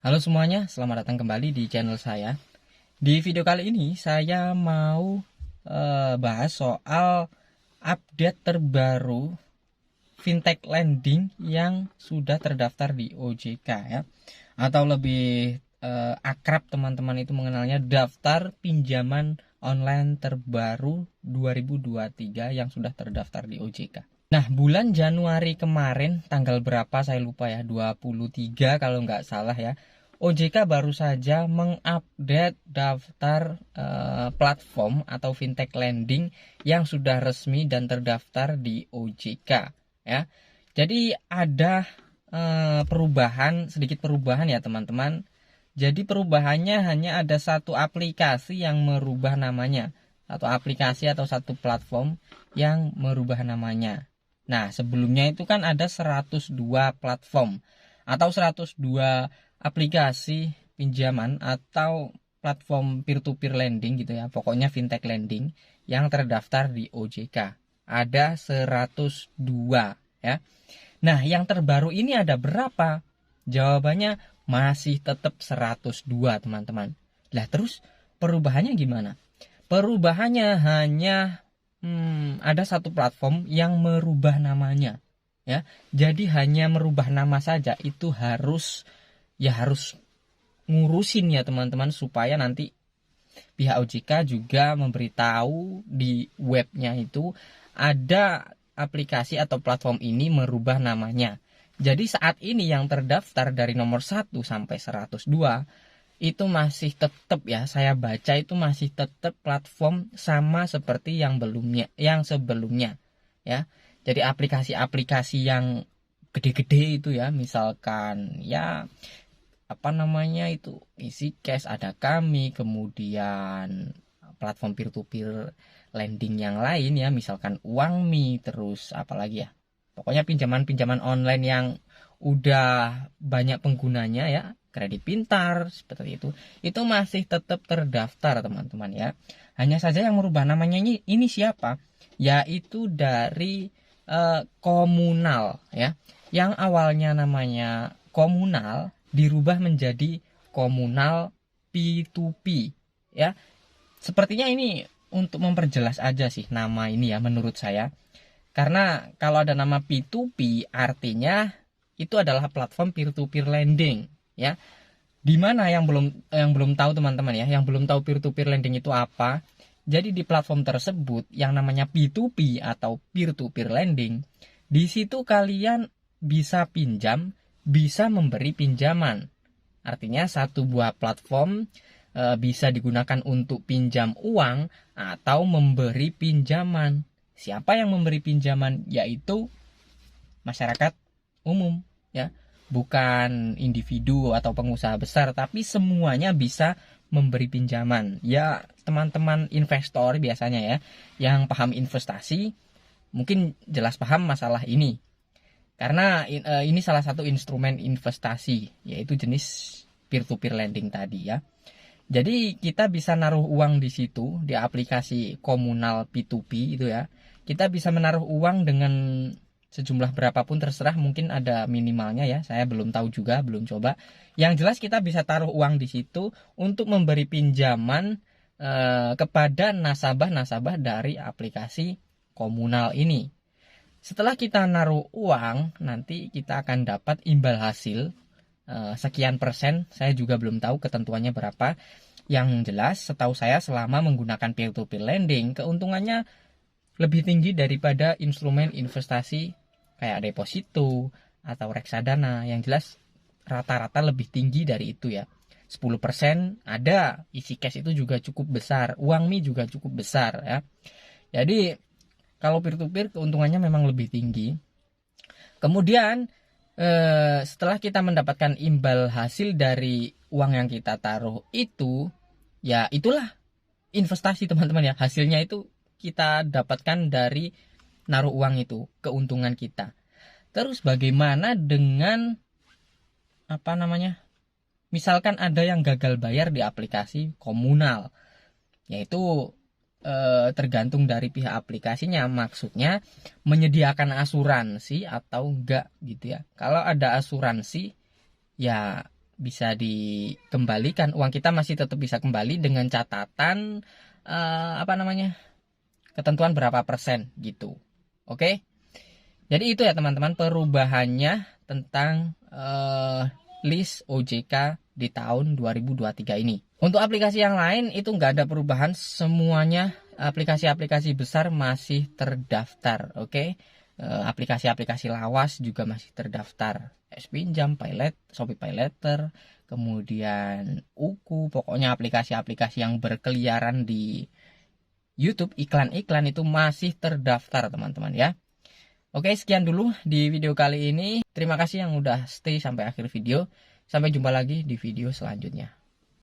Halo semuanya, selamat datang kembali di channel saya. Di video kali ini saya mau bahas soal update terbaru fintech lending yang sudah terdaftar di OJK ya. Atau lebih akrab teman-teman itu mengenalnya daftar pinjaman online terbaru 2023 yang sudah terdaftar di OJK. Nah, bulan Januari kemarin, tanggal berapa saya lupa ya, 23 kalau nggak salah ya, OJK baru saja mengupdate daftar platform atau fintech lending yang sudah resmi dan terdaftar di OJK ya. Jadi ada sedikit perubahan ya teman-teman. Jadi perubahannya hanya ada satu aplikasi yang merubah namanya, satu aplikasi atau satu platform yang merubah namanya. Nah, sebelumnya itu kan ada 102 platform atau 102 aplikasi pinjaman atau platform peer-to-peer lending gitu ya. Pokoknya fintech lending yang terdaftar di OJK. Ada 102 ya. Nah, yang terbaru ini ada berapa? Jawabannya masih tetap 102, teman-teman. Lah, terus perubahannya gimana? Perubahannya hanya ada satu platform yang merubah namanya ya. Jadi hanya merubah nama saja itu harus ngurusin ya teman-teman, supaya nanti pihak OJK juga memberitahu di webnya itu ada aplikasi atau platform ini merubah namanya. Jadi saat ini yang terdaftar dari nomor 1 sampai 102 itu masih tetap ya, saya baca itu masih tetap platform sama seperti yang sebelumnya ya. Jadi aplikasi-aplikasi yang gede-gede itu ya, misalkan ya apa namanya itu, isi cash, ada kami, kemudian platform peer to peer lending yang lain ya, misalkan uangmi, terus apalagi ya, pokoknya pinjaman-pinjaman online yang udah banyak penggunanya ya, kredit pintar seperti itu masih tetap terdaftar teman-teman ya. Hanya saja yang merubah namanya ini siapa, yaitu dari komunal ya, yang awalnya namanya komunal dirubah menjadi komunal P2P ya. Sepertinya ini untuk memperjelas aja sih nama ini ya, menurut saya. Karena kalau ada nama P2P artinya itu adalah platform peer-to-peer lending ya. Di mana yang belum tahu teman-teman ya, yang belum tahu peer-to-peer lending itu apa. Jadi di platform tersebut yang namanya P2P atau peer-to-peer lending, di situ kalian bisa pinjam, bisa memberi pinjaman. Artinya satu buah platform bisa digunakan untuk pinjam uang atau memberi pinjaman. Siapa yang memberi pinjaman? Yaitu masyarakat umum ya, bukan individu atau pengusaha besar, tapi semuanya bisa memberi pinjaman ya. Teman-teman investor biasanya ya, yang paham investasi mungkin jelas paham masalah ini, karena ini salah satu instrumen investasi, yaitu jenis peer to peer lending tadi ya. Jadi kita bisa naruh uang di situ, di aplikasi komunal P2P itu ya. Kita bisa menaruh uang dengan sejumlah berapapun terserah, mungkin ada minimalnya ya. Saya belum tahu juga, belum coba. Yang jelas kita bisa taruh uang di situ untuk memberi pinjaman kepada nasabah-nasabah dari aplikasi komunal ini. Setelah kita naruh uang, nanti kita akan dapat imbal hasil sekian persen. Saya juga belum tahu ketentuannya berapa. Yang jelas setahu saya selama menggunakan peer to peer lending, keuntungannya lebih tinggi daripada instrumen investasi kayak deposito atau reksadana. Yang jelas rata-rata lebih tinggi dari itu ya. 10% ada, isi cash itu juga cukup besar, uangmi juga cukup besar ya. Jadi kalau peer to peer keuntungannya memang lebih tinggi. Kemudian setelah kita mendapatkan imbal hasil dari uang yang kita taruh itu, ya itulah investasi teman-teman ya. Hasilnya itu kita dapatkan dari naruh uang itu, keuntungan kita. Terus bagaimana dengan apa namanya? Misalkan ada yang gagal bayar di aplikasi komunal, yaitu tergantung dari pihak aplikasinya, maksudnya menyediakan asuransi atau enggak gitu ya. Kalau ada asuransi ya bisa dikembalikan, uang kita masih tetap bisa kembali dengan catatan ketentuan berapa persen gitu. Oke. Jadi itu ya teman-teman perubahannya tentang list OJK di tahun 2023 ini. Untuk aplikasi yang lain itu nggak ada perubahan, semuanya aplikasi-aplikasi besar masih terdaftar. Oke. Aplikasi-aplikasi lawas juga masih terdaftar. Spinjam, Paylet, Shopee PayLater, kemudian Uku, pokoknya aplikasi-aplikasi yang berkeliaran di YouTube, iklan-iklan itu masih terdaftar teman-teman ya. Oke, sekian dulu di video kali ini. Terima kasih yang udah stay sampai akhir video. Sampai jumpa lagi di video selanjutnya.